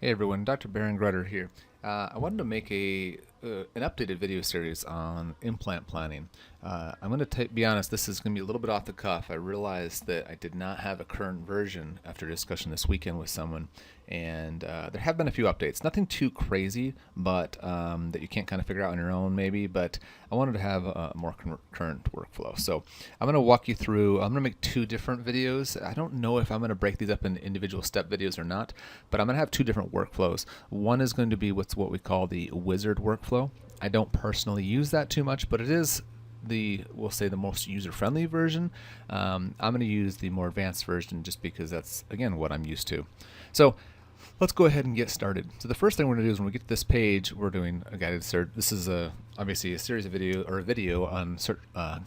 Hey everyone, Dr. Grutter here. I wanted to make an updated video series on implant planning. I'm going to be honest, this is going to be a little bit off the cuff. I realized that I did not have a current version after discussion this weekend with someone, and there have been a few updates. Nothing too crazy, but that you can't kind of figure out on your own maybe, but I wanted to have a more current workflow. So I'm going to walk you through, I'm going to make two different videos. I don't know if I'm going to break these up into individual step videos or not, but I'm going to have two different workflows. One is going to be what we call the wizard workflow. I don't personally use that too much, but it is we'll say the most user-friendly version. I'm going to use the more advanced version just because that's, again, what I'm used to. So let's go ahead and get started. So the first thing we're going to do is when we get to this page, we're doing a guided surgery. This is obviously a series of a video on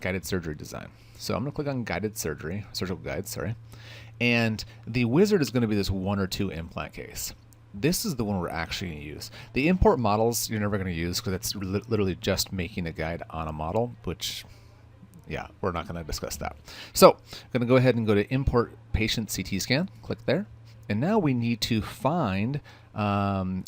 guided surgery design. So I'm going to click on guided surgery, surgical guides, sorry. And the wizard is going to be this 1 or 2 implant case. This is the one we're actually going to use. The import models you're never going to use because it's literally just making a guide on a model, which, yeah, we're not going to discuss that. So I'm going to go ahead and go to import patient CT scan, click there. And now we need to find our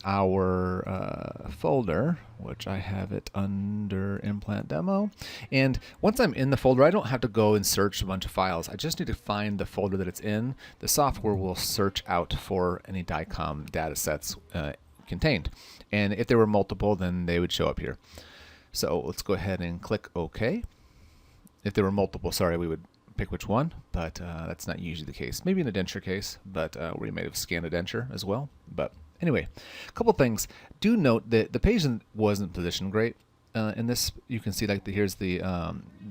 folder, which I have it under implant demo. And once I'm in the folder, I don't have to go and search a bunch of files. I just need to find the folder that it's in. The software will search out for any DICOM data sets contained. And if there were multiple, then they would show up here. So let's go ahead and click OK. If there were multiple, sorry, we would pick which one, but that's not usually the case. Maybe in a denture case, but where you might have scanned a denture as well. But anyway, a couple things. Do note that the patient wasn't positioned great. In this, you can see like here's the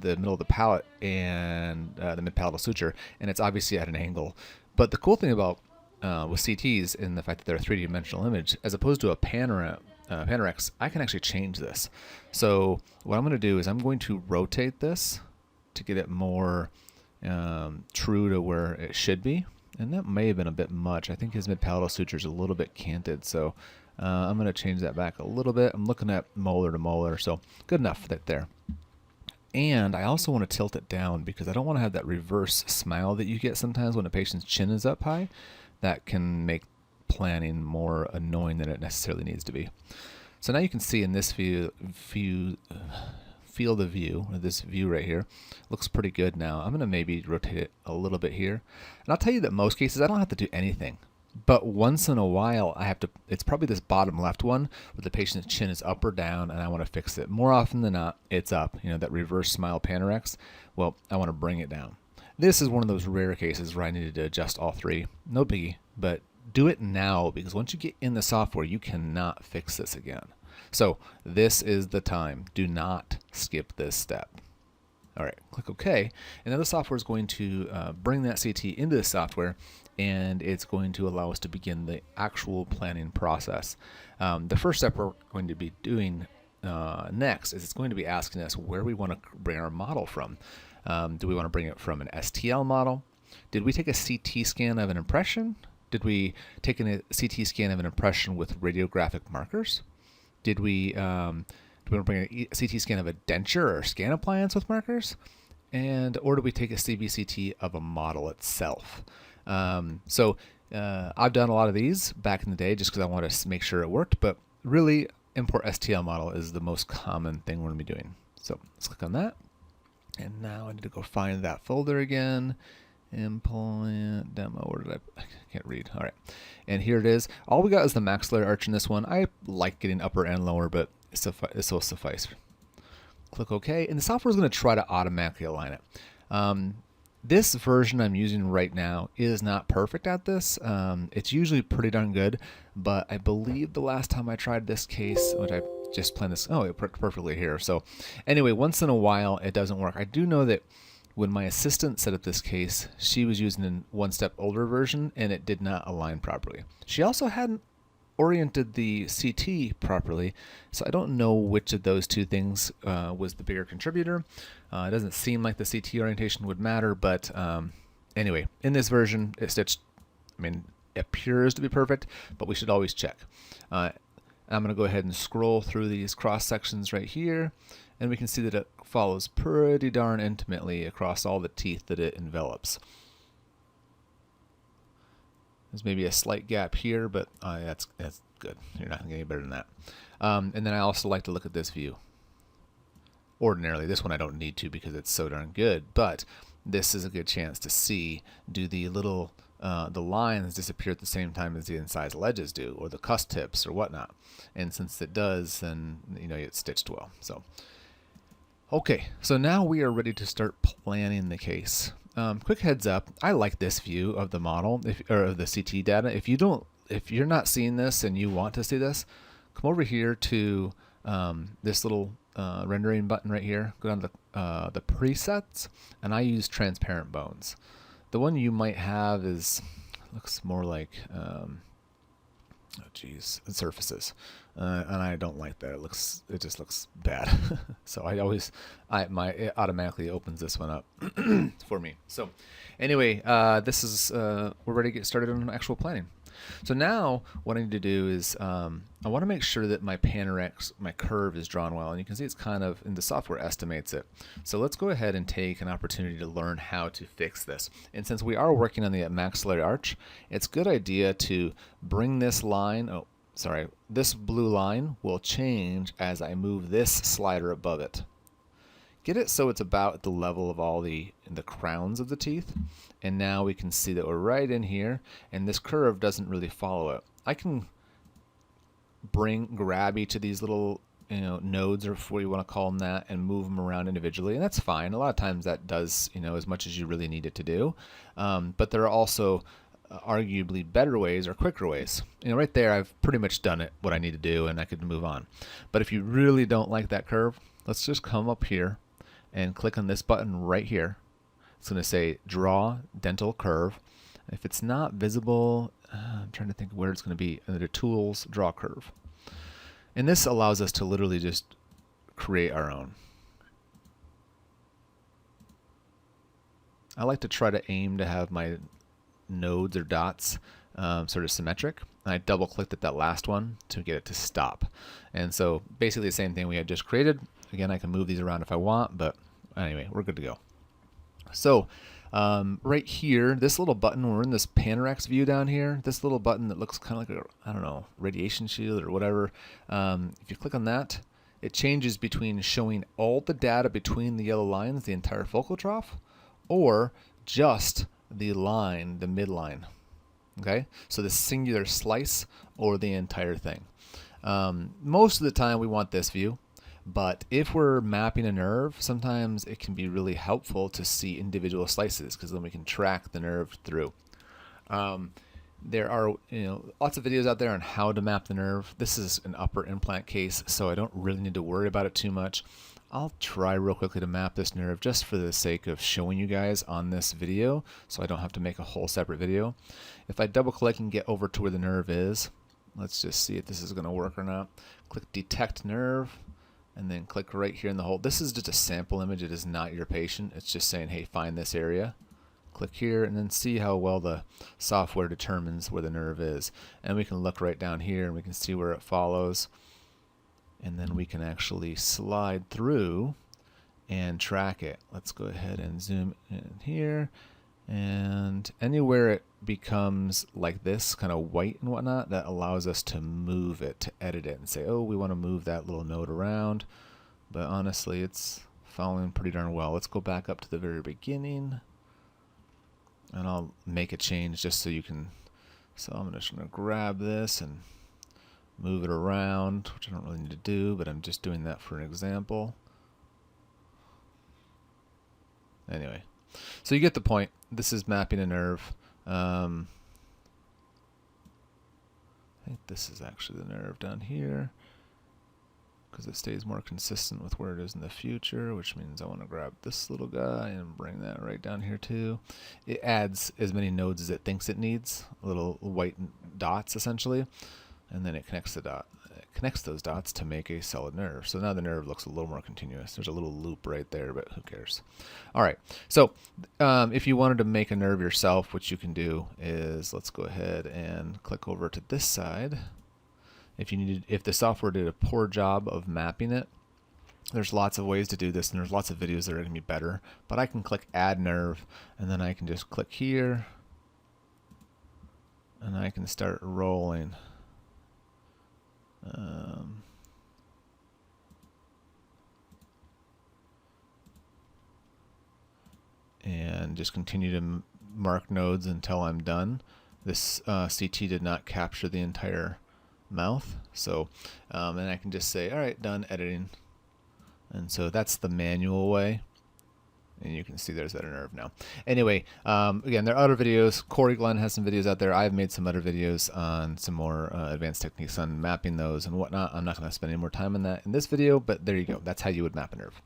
middle of the palate and the mid-palatal suture, and it's obviously at an angle. But the cool thing about with CTs and the fact that they're a 3D-dimensional image, as opposed to a Panorex, I can actually change this. So what I'm going to do is I'm going to rotate this to get it more true to where it should be, and that may have been a bit much. I think his mid-palatal suture is a little bit canted, so I'm going to change that back a little bit. I'm looking at molar to molar, so good enough that there. And I also want to tilt it down because I don't want to have that reverse smile that you get sometimes when a patient's chin is up high. That can make planning more annoying than it necessarily needs to be. So now you can see in this field of view, or this view right here, looks pretty good now. I'm going to maybe rotate it a little bit here. And I'll tell you that most cases I don't have to do anything. But once in a while I have to, it's probably this bottom left one where the patient's chin is up or down and I want to fix it. More often than not, it's up. You know, that reverse smile Panorex, well, I want to bring it down. This is one of those rare cases where I needed to adjust all three. No biggie, but do it now because once you get in the software, you cannot fix this again. So this is the time. Do not skip this step. All right, click OK. And now the software is going to bring that CT into the software, and it's going to allow us to begin the actual planning process. The first step we're going to be doing next is it's going to be asking us where we want to bring our model from. Do we want to bring it from an STL model? Did we take a CT scan of an impression? Did we take a CT scan of an impression with radiographic markers? Did we want to bring a CT scan of a denture or scan appliance with markers? Or do we take a CBCT of a model itself? So I've done a lot of these back in the day just because I wanted to make sure it worked, but really import STL model is the most common thing we're going to be doing. So let's click on that. And now I need to go find that folder again. Implant demo, where did I can't read. All right, and here it is. All we got is the maxillary arch in this one. I like getting upper and lower, but this will suffice. Click OK, and the software is going to try to automatically align it. This version I'm using right now is not perfect at this. It's usually pretty darn good, but I believe the last time I tried this case, which I just planned this, oh, it worked perfectly here. So anyway, once in a while it doesn't work. I do know that when my assistant set up this case, she was using a one-step older version and it did not align properly. She also hadn't oriented the CT properly, so I don't know which of those two things was the bigger contributor. It doesn't seem like the CT orientation would matter, but anyway, in this version, it stitched, it appears to be perfect, but we should always check. I'm going to go ahead and scroll through these cross sections right here, and we can see that it follows pretty darn intimately across all the teeth that it envelops. There's maybe a slight gap here, but that's good. You're not going to get any better than that. And then I also like to look at this view. Ordinarily, this one I don't need to because it's so darn good, but this is a good chance to see, do the little the lines disappear at the same time as the incised ledges do, or the cusp tips or whatnot. And since it does, then you know it's stitched well. So okay, so now we are ready to start planning the case. Quick heads up, I like this view of the model, or of the CT data. If you're not seeing this and you want to see this, come over here to this little rendering button right here. Go down to the presets, and I use transparent bones. The one you might have looks more like surfaces, and I don't like that. It just looks bad. So it automatically opens this one up for me. So anyway, this is we're ready to get started on actual planning. So now what I need to do is I want to make sure that my Panorex, my curve, is drawn well, and you can see it's kind of, and the software estimates it. So let's go ahead and take an opportunity to learn how to fix this. And since we are working on the maxillary arch, it's a good idea to bring this line, this blue line will change as I move this slider above it. Get it so it's about the level of all the crowns of the teeth. And now we can see that we're right in here, and this curve doesn't really follow it. I can grab each of these little nodes, or what you want to call them that, and move them around individually, and that's fine. A lot of times that does as much as you really need it to do. But there are also arguably better ways or quicker ways. Right there I've pretty much done it, what I need to do, and I could move on. But if you really don't like that curve, let's just come up here and click on this button right here. It's going to say draw dental curve. If it's not visible, I'm trying to think where it's going to be. Under tools, draw curve. And this allows us to literally just create our own. I like to try to aim to have my nodes or dots sort of symmetric. And I double clicked at that last one to get it to stop. And so basically the same thing we had just created. Again, I can move these around if I want, but anyway, we're good to go. So right here, this little button, we're in this Panorex view down here, this little button that looks kind of like a, I don't know, radiation shield or whatever. If you click on that, it changes between showing all the data between the yellow lines, the entire focal trough, or just the line, the midline. Okay, so the singular slice or the entire thing. Most of the time we want this view. But if we're mapping a nerve, sometimes it can be really helpful to see individual slices, because then we can track the nerve through. There are lots of videos out there on how to map the nerve. This is an upper implant case, so I don't really need to worry about it too much. I'll try real quickly to map this nerve just for the sake of showing you guys on this video, so I don't have to make a whole separate video. If I double click and get over to where the nerve is, let's just see if this is going to work or not. Click detect nerve. And then click right here in the hole. This is just a sample image. It is not your patient. It's just saying, hey, find this area. Click here and then see how well the software determines where the nerve is. And we can look right down here and we can see where it follows. And then we can actually slide through and track it. Let's go ahead and zoom in here. And anywhere it becomes like this, kind of white and whatnot, that allows us to move it, to edit it and say, oh, we want to move that little node around. But honestly, it's following pretty darn well. Let's go back up to the very beginning. And I'll make a change just so you can. So I'm just going to grab this and move it around, which I don't really need to do, but I'm just doing that for an example. Anyway. So you get the point. This is mapping a nerve. I think this is actually the nerve down here, because it stays more consistent with where it is in the future, which means I want to grab this little guy and bring that right down here too. It adds as many nodes as it thinks it needs, little white dots essentially, and then it connects those dots to make a solid nerve. So now the nerve looks a little more continuous. There's a little loop right there, but who cares? All right. So if you wanted to make a nerve yourself, what you can do is, let's go ahead and click over to this side. If the software did a poor job of mapping it, there's lots of ways to do this, and there's lots of videos that are going to be better. But I can click Add Nerve, and then I can just click here. and I can start rolling. And just continue to mark nodes until I'm done. This CT did not capture the entire mouth, so and I can just say, all right, done editing. And so that's the manual way. And you can see there's that nerve now. Anyway, again, there are other videos. Corey Glenn has some videos out there. I've made some other videos on some more advanced techniques on mapping those and whatnot. I'm not going to spend any more time on that in this video, but there you go. That's how you would map a nerve.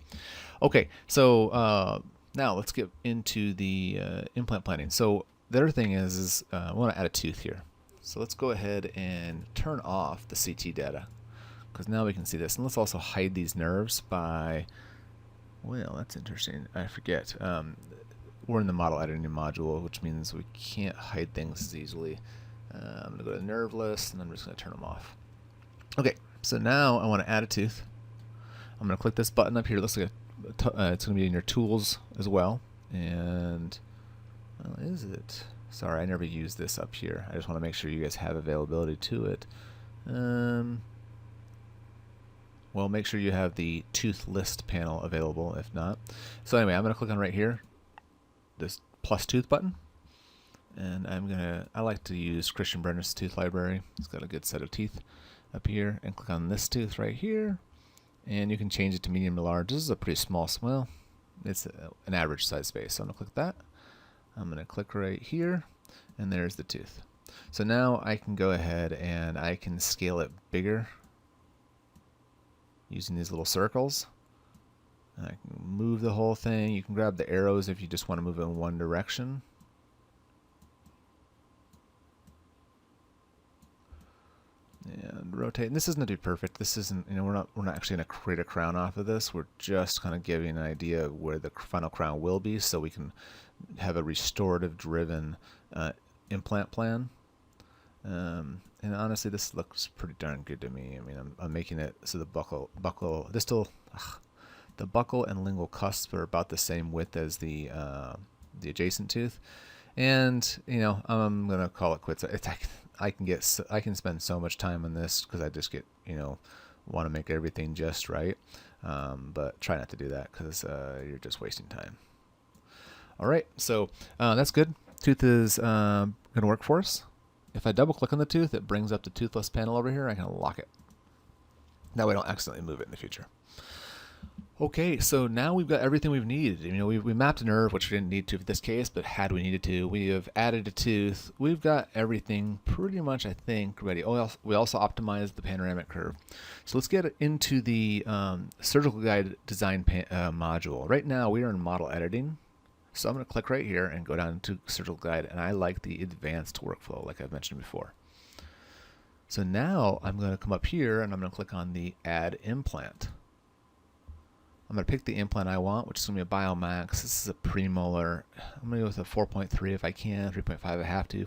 Okay, so now let's get into the implant planning. So the other thing is I want to add a tooth here. So let's go ahead and turn off the CT data, because now we can see this. And let's also hide these nerves by, well, that's interesting. I forget. We're in the model editing module, which means we can't hide things as easily. I'm going to go to nerve list, and I'm just going to turn them off. Okay, so now I want to add a tooth. I'm going to click this button up here. It looks like it's going to be in your tools as well. And, well, is it? Sorry, I never used this up here. I just want to make sure you guys have availability to it. Well, make sure you have the tooth list panel available, if not. So anyway, I'm going to click on right here, this plus tooth button. And I like to use Christian Brenner's tooth library. It's got a good set of teeth up here. And click on this tooth right here. And you can change it to medium to large. This is a pretty small, well, it's an average size space. So I'm going to click that. I'm going to click right here, and there's the tooth. So now I can go ahead and I can scale it bigger using these little circles. I can move the whole thing. You can grab the arrows if you just want to move it in one direction. And rotate. And this isn't to be perfect. This isn't, we're not actually going to create a crown off of this. We're just kind of giving an idea of where the final crown will be, so we can have a restorative driven implant plan. And honestly, this looks pretty darn good to me. I mean, I'm making it so the buckle and lingual cusps are about the same width as the adjacent tooth. And I'm gonna call it quits. I can spend so much time on this because I just get want to make everything just right. But try not to do that, because you're just wasting time. All right, so that's good. Tooth is gonna work for us. If I double click on the tooth, it brings up the toothless panel over here. I can lock it. That way I don't accidentally move it in the future. Okay, so now we've got everything we've needed. We mapped a nerve, which we didn't need to for this case, but had we needed to. We have added a tooth. We've got everything pretty much, I think, ready. Oh, we also optimized the panoramic curve. So let's get into the surgical guide design module. Right now we are in model editing. So I'm going to click right here and go down to surgical guide, and I like the advanced workflow like I've mentioned before. So now I'm going to come up here and I'm going to click on the add implant. I'm going to pick the implant I want, which is going to be a Biomax. This is a premolar. I'm going to go with a 4.3 if I can, 3.5 I have to.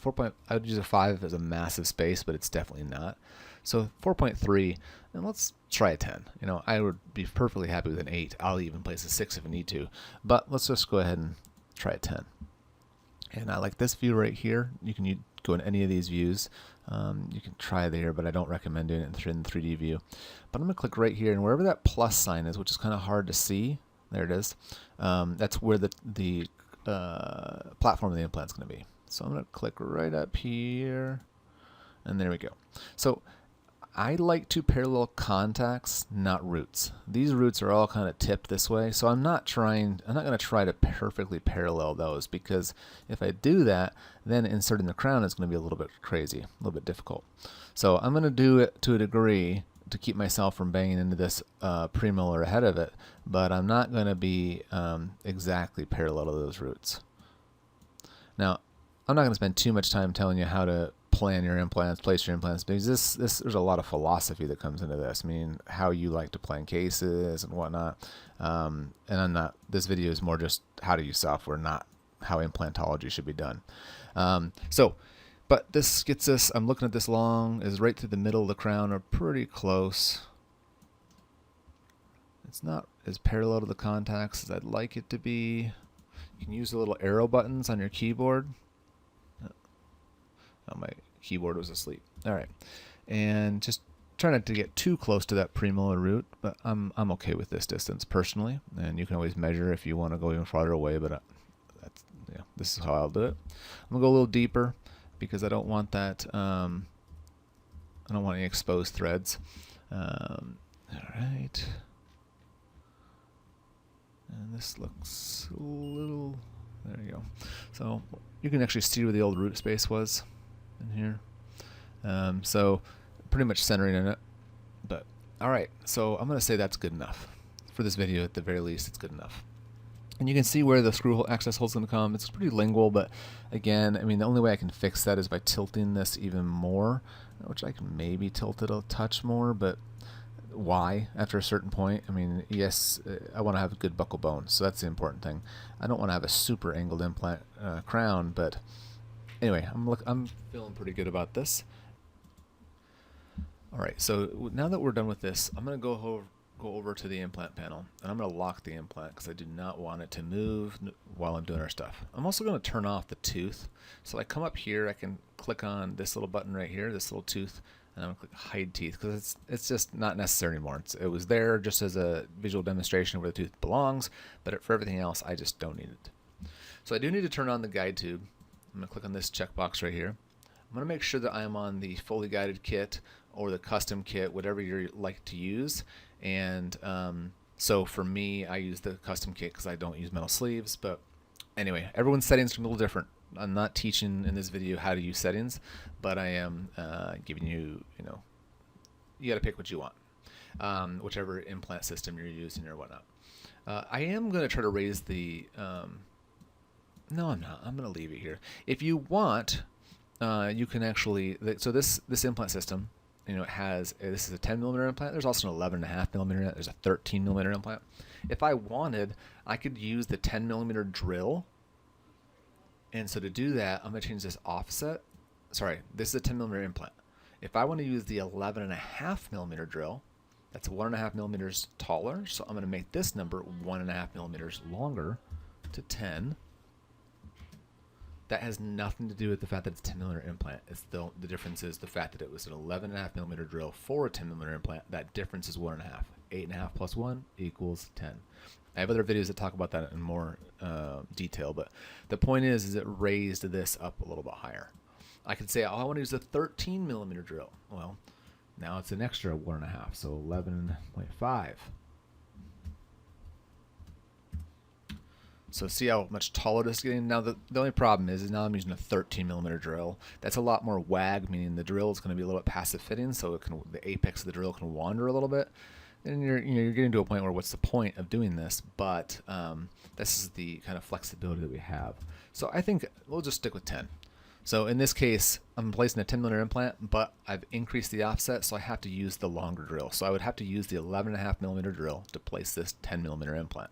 I would use a 5 as a massive space, but it's definitely not. So 4.3, and let's try a 10. I would be perfectly happy with an 8. I'll even place a 6 if I need to. But let's just go ahead and try a 10. And I like this view right here. You can go in any of these views. You can try there, but I don't recommend doing it in the 3D view. But I'm going to click right here, and wherever that plus sign is, which is kind of hard to see, there it is. That's where the platform of the implant is going to be. So I'm going to click right up here, and there we go. So I like to parallel contacts, not roots. These roots are all kind of tipped this way, so I'm not going to try to perfectly parallel those, because if I do that, then inserting the crown is going to be a little bit crazy, a little bit difficult. So I'm going to do it to a degree to keep myself from banging into this premolar ahead of it, but I'm not going to be exactly parallel to those roots. Now, I'm not going to spend too much time telling you how to plan your implants, place your implants, because there's a lot of philosophy that comes into this. I mean, how you like to plan cases and whatnot. And this video is more just how to use software, not how implantology should be done. But this gets us, I'm looking at this is right through the middle of the crown, or pretty close. It's not as parallel to the contacts as I'd like it to be. You can use the little arrow buttons on your keyboard. My keyboard was asleep. All right, and just try not to get too close to that premolar root, but I'm okay with this distance personally, and you can always measure if you want to go even farther away, but that's, yeah, this is how I'll do it. I'm gonna go a little deeper because I don't want that, I don't want any exposed threads. All right, and this looks a little, there you go. So you can actually see where the old root space was in here. So pretty much centering in it. But all right, so I'm gonna say that's good enough for this video. At the very least, it's good enough. And you can see where the screw hole access hole is going to come. It's pretty lingual, but again, I mean, the only way I can fix that is by tilting this even more, which I can maybe tilt it a touch more, but why after a certain point? I mean, yes, I want to have a good buckle bone, so that's the important thing. I don't want to have a super angled implant crown, but anyway, I'm feeling pretty good about this. All right, so now that we're done with this, I'm going to go over to the implant panel, and I'm going to lock the implant because I do not want it to move while I'm doing our stuff. I'm also going to turn off the tooth. So I come up here, I can click on this little button right here, this little tooth, and I'm going to click hide teeth because it's just not necessary anymore. It was there just as a visual demonstration of where the tooth belongs, but for everything else, I just don't need it. So I do need to turn on the guide tube. I'm going to click on this checkbox right here. I'm going to make sure that I am on the fully guided kit or the custom kit, whatever you like to use. And so for me, I use the custom kit because I don't use metal sleeves. But anyway, everyone's settings are a little different. I'm not teaching in this video how to use settings, but I am giving you, you got to pick what you want, whichever implant system you're using or whatnot. I am going to try to raise the, no, I'm not. I'm going to leave it here. If you want, you can actually, so this implant system, it has, this is a 10mm implant. There's also an 11.5mm. There's a 13mm implant. If I wanted, I could use the 10mm drill. And so to do that, I'm going to change this offset. Sorry, this is a 10mm implant. If I want to use the 11.5mm drill, that's 1.5mm taller. So I'm going to make this number 1.5mm longer to 10. That has nothing to do with the fact that it's a 10mm implant. It's the difference is the fact that it was an 11.5mm drill for a 10mm implant. That difference is 1.5. 8.5 plus 1 equals 10. I have other videos that talk about that in more detail, but the point is it raised this up a little bit higher. I could say, oh, I want to use a 13mm drill. Well, now it's an extra 1.5, so 11.5. So see how much taller this is getting? Now the only problem is now I'm using a 13mm drill. That's a lot more wag, meaning the drill is going to be a little bit passive fitting, so the apex of the drill can wander a little bit. And you're getting to a point where what's the point of doing this? But this is the kind of flexibility that we have. So I think we'll just stick with 10. So in this case, I'm placing a 10mm implant, but I've increased the offset, so I have to use the longer drill. So I would have to use the 11.5mm drill to place this 10mm implant.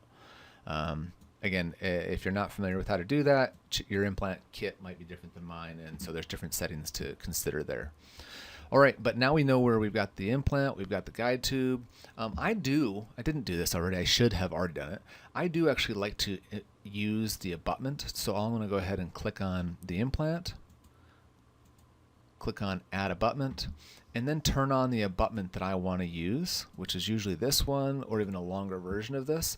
Again, if you're not familiar with how to do that, your implant kit might be different than mine, and so there's different settings to consider there. All right, but now we know where we've got the implant, we've got the guide tube. I didn't do this already, I should have already done it. I do actually like to use the abutment, so I'm going to go ahead and click on the implant, click on add abutment, and then turn on the abutment that I want to use, which is usually this one or even a longer version of this.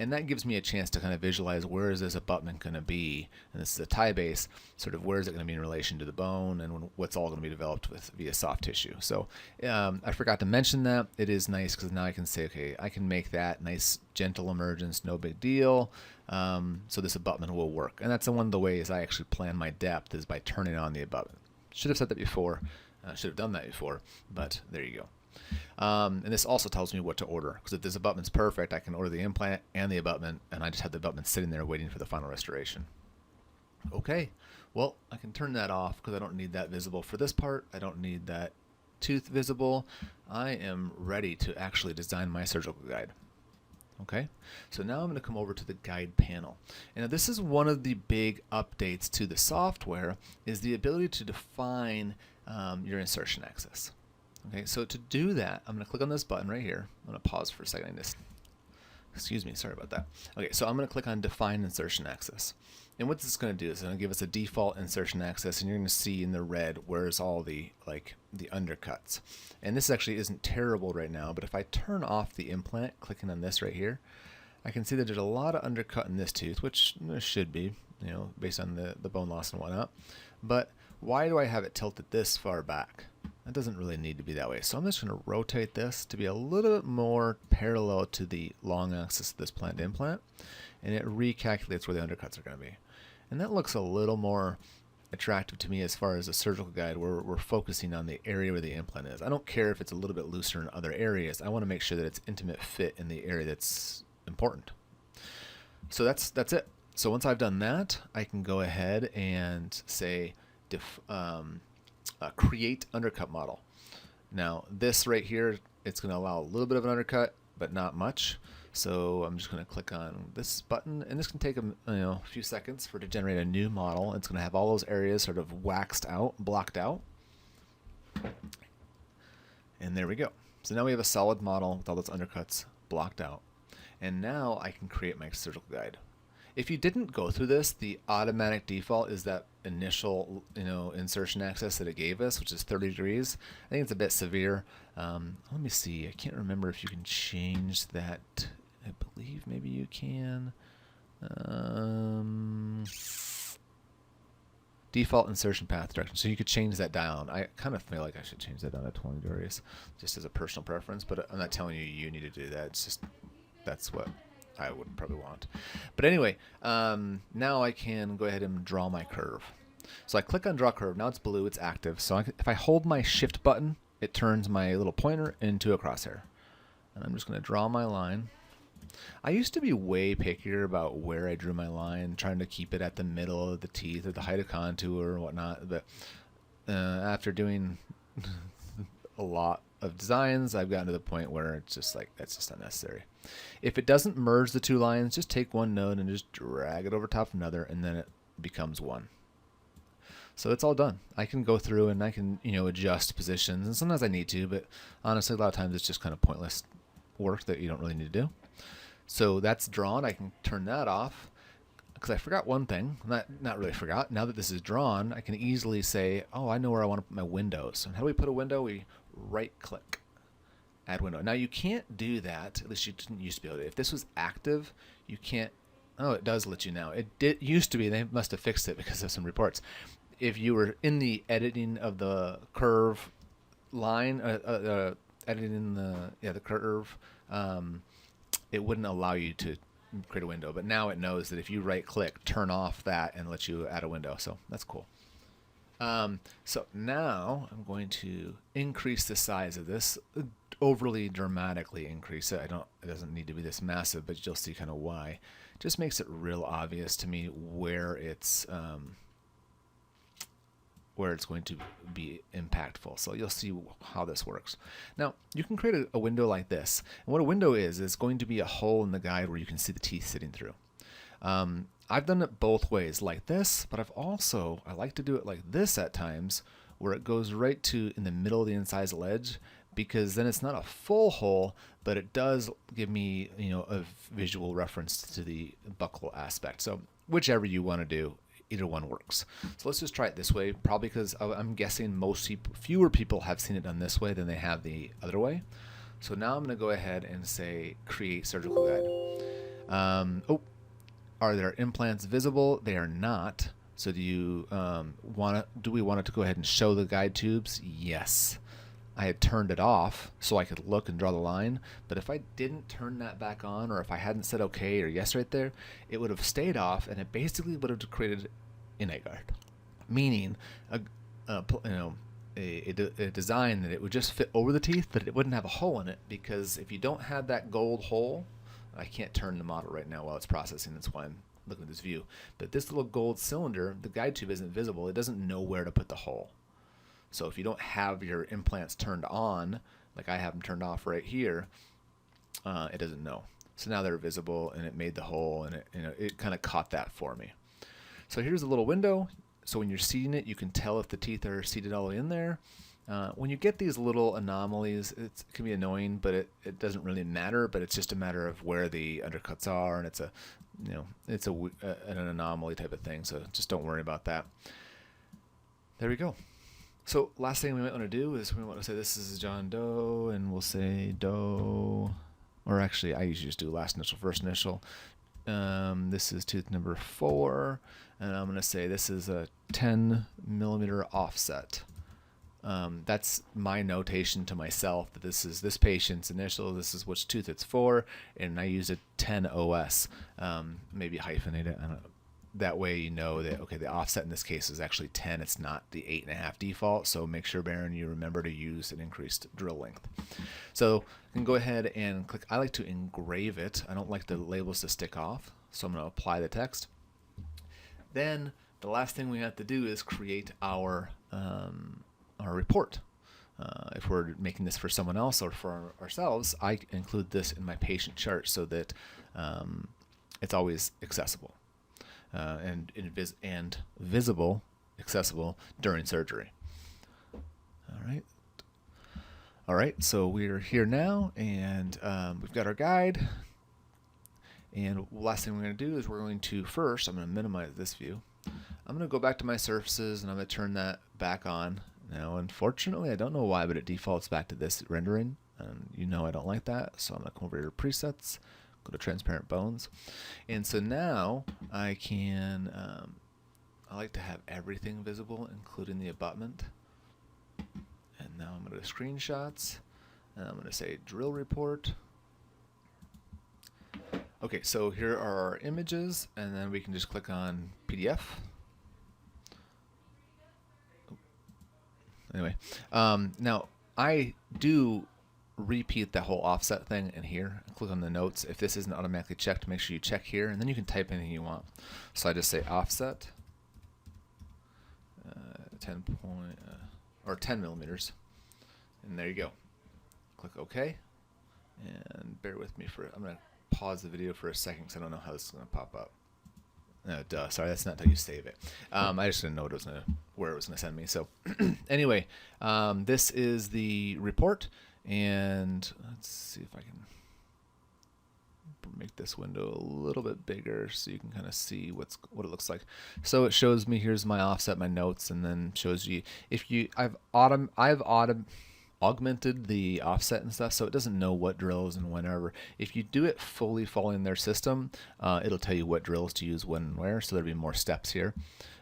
And that gives me a chance to kind of visualize where is this abutment going to be, and this is a tie base, sort of where is it going to be in relation to the bone and what's all going to be developed with via soft tissue. So I forgot to mention that. It is nice because now I can say, okay, I can make that nice gentle emergence, no big deal. So this abutment will work. And that's one of the ways I actually plan my depth is by turning on the abutment. Should have said that before. Should have done that before, but there you go. And this also tells me what to order, because if this abutment's perfect, I can order the implant and the abutment, and I just have the abutment sitting there waiting for the final restoration. Okay, well, I can turn that off because I don't need that visible for this part. I don't need that tooth visible. I am ready to actually design my surgical guide. Okay, so now I'm going to come over to the guide panel. And this is one of the big updates to the software, is the ability to define your insertion axis. Okay, so to do that, I'm going to click on this button right here. I'm going to pause for a second and just Excuse me, sorry about that. Okay, so I'm going to click on Define Insertion Axis. And what this is going to do is it's going to give us a default insertion axis, and you're going to see in the red where's all the undercuts. And this actually isn't terrible right now, but if I turn off the implant, clicking on this right here, I can see that there's a lot of undercut in this tooth, which there should be, you know, based on the bone loss and whatnot. But why do I have it tilted this far back? That doesn't really need to be that way. So I'm just going to rotate this to be a little bit more parallel to the long axis of this planned implant, and it recalculates where the undercuts are going to be. And that looks a little more attractive to me as far as a surgical guide where we're focusing on the area where the implant is. I don't care if it's a little bit looser in other areas. I want to make sure that it's intimate fit in the area that's important. So that's it. So once I've done that, I can go ahead and say create undercut model. Now this right here, it's going to allow a little bit of an undercut, but not much. So I'm just going to click on this button, and this can take a few seconds for it to generate a new model. It's going to have all those areas sort of waxed out, blocked out. And there we go. So now we have a solid model with all those undercuts blocked out. And now I can create my surgical guide. If you didn't go through this, the automatic default is that initial insertion axis that it gave us, which is 30 degrees. I think it's a bit severe. Let me see. I can't remember if you can change that. I believe maybe you can. Default insertion path direction. So you could change that down. I kind of feel like I should change that down to 20 degrees just as a personal preference, but I'm not telling you you need to do that. It's just that's what I would probably want. But anyway, now I can go ahead and draw my curve. So I click on draw curve. Now it's blue, it's active. So if I hold my shift button, it turns my little pointer into a crosshair. And I'm just going to draw my line. I used to be way pickier about where I drew my line, trying to keep it at the middle of the teeth or the height of contour or whatnot. But after doing a lot of designs, I've gotten to the point where it's just like, that's just unnecessary. If it doesn't merge the two lines, just take one node and just drag it over top of another, and then it becomes one. So it's all done. I can go through and I can adjust positions, and sometimes I need to, but honestly a lot of times it's just kind of pointless work that you don't really need to do. So that's drawn. I can turn that off because I forgot one thing. Not really forgot. Now that this is drawn, I can easily say, oh, I know where I want to put my windows. And how do we put a window? We right click, add window. Now you can't do that, at least you didn't used to be able to. If this was active, you can't. Oh, it does let you now. It used to be. They must have fixed it because of some reports. If you were in the editing of the curve line, editing the curve, it wouldn't allow you to create a window. But now it knows that if you right click, turn off that and let you add a window. So that's cool. So now I'm going to increase the size of this, overly dramatically increase it. It doesn't need to be this massive, but you'll see kind of why. It just makes it real obvious to me where it's going to be impactful. So you'll see how this works. Now you can create a window like this, and what a window is going to be a hole in the guide where you can see the teeth sitting through. I've done it both ways, like this, but I like to do it like this at times, where it goes right to in the middle of the incisal edge, because then it's not a full hole, but it does give me a visual reference to the buccal aspect. So whichever you want to do, either one works. So let's just try it this way, probably because I'm guessing fewer people have seen it done this way than they have the other way. So now I'm going to go ahead and say create surgical guide. Are there implants visible? They are not. So do we want it to go ahead and show the guide tubes? Yes. I had turned it off so I could look and draw the line, but if I didn't turn that back on, or if I hadn't said okay or yes right there, it would have stayed off, and it basically would have created an A guard, meaning a design that it would just fit over the teeth, but it wouldn't have a hole in it, because if you don't have that gold hole, I can't turn the model right now while it's processing, that's why I'm looking at this view, but this little gold cylinder, the guide tube isn't visible. It doesn't know where to put the hole. So if you don't have your implants turned on, like I have them turned off right here, it doesn't know. So now they're visible, and it made the hole, and it kind of caught that for me. So here's a little window. So when you're seating it, you can tell if the teeth are seated all the way in there. When you get these little anomalies, it can be annoying, but it doesn't really matter. But it's just a matter of where the undercuts are, and it's an anomaly type of thing. So just don't worry about that. There we go. So last thing we might want to do is we want to say this is John Doe, and we'll say Doe, or actually I usually just do last initial, first initial. This is tooth number 4, and I'm going to say this is a 10 millimeter offset. That's my notation to myself that this is this patient's initial, this is which tooth it's for, and I use a 10 OS, maybe hyphenate it. I don't know. That way you know that, okay, the offset in this case is actually 10. It's not the 8.5 default, so make sure, Baron, you remember to use an increased drill length. So you can go ahead and click. I like to engrave it. I don't like the labels to stick off, so I'm going to apply the text. Then the last thing we have to do is create our report. If we're making this for someone else or for ourselves, I include this in my patient chart so that it's always accessible. And visible, accessible during surgery. All right. So we're here now, and we've got our guide. And last thing we're going to do is we're going to first, I'm going to minimize this view. I'm going to go back to my surfaces, and I'm going to turn that back on. Now, unfortunately, I don't know why, but it defaults back to this rendering. And you know I don't like that, so I'm going to come over here to presets. Go to transparent bones, and so now I can I like to have everything visible, including the abutment. And now I'm going to screenshots, and I'm going to say drill report. Okay, so here are our images, and then we can just click on PDF. Anyway, now I do repeat that whole offset thing in here. Click on the notes. If this isn't automatically checked, make sure you check here, and then you can type anything you want. So I just say offset 10 millimeters, and there you go. Click OK, and bear with me for. I'm gonna pause the video for a second because I don't know how this is gonna pop up. No, duh. Sorry, that's not how you save it. I just didn't know where it was gonna send me. So anyway, this is the report. And let's see if I can make this window a little bit bigger so you can kind of see what it looks like. So it shows me, here's my offset, my notes, and then shows you if you I've augmented the offset and stuff, so it doesn't know what drills and whenever. If you do it fully following their system, it'll tell you what drills to use when and where, so there'll be more steps here.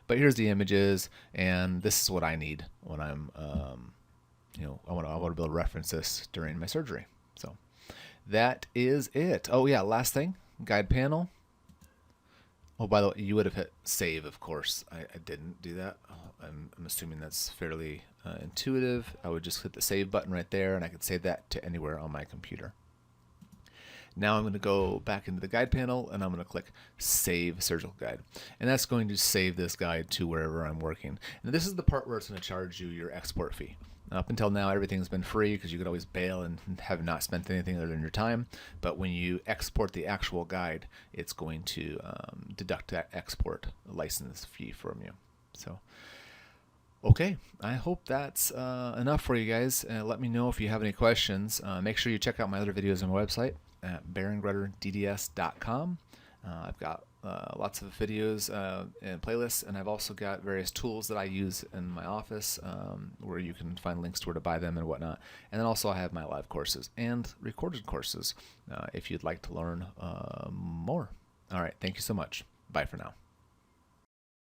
But here's the images, and this is what I need when I'm I want to be able to reference this during my surgery. So that is it. Oh yeah, last thing, guide panel. Oh, by the way, you would have hit save, of course. I didn't do that. I'm assuming that's fairly intuitive. I would just hit the save button right there, and I could save that to anywhere on my computer. Now I'm going to go back into the guide panel, and I'm going to click Save Surgical Guide. And that's going to save this guide to wherever I'm working. And this is the part where it's going to charge you your export fee. Up until now, everything's been free because you could always bail and have not spent anything other than your time. But when you export the actual guide, it's going to deduct that export license fee from you. So, okay, I hope that's enough for you guys. Let me know if you have any questions. Make sure you check out my other videos on my website at barongrutterdds.com. I've got lots of videos and playlists, and I've also got various tools that I use in my office where you can find links to where to buy them and whatnot. And then also I have my live courses and recorded courses if you'd like to learn more. All right, thank you so much. Bye for now.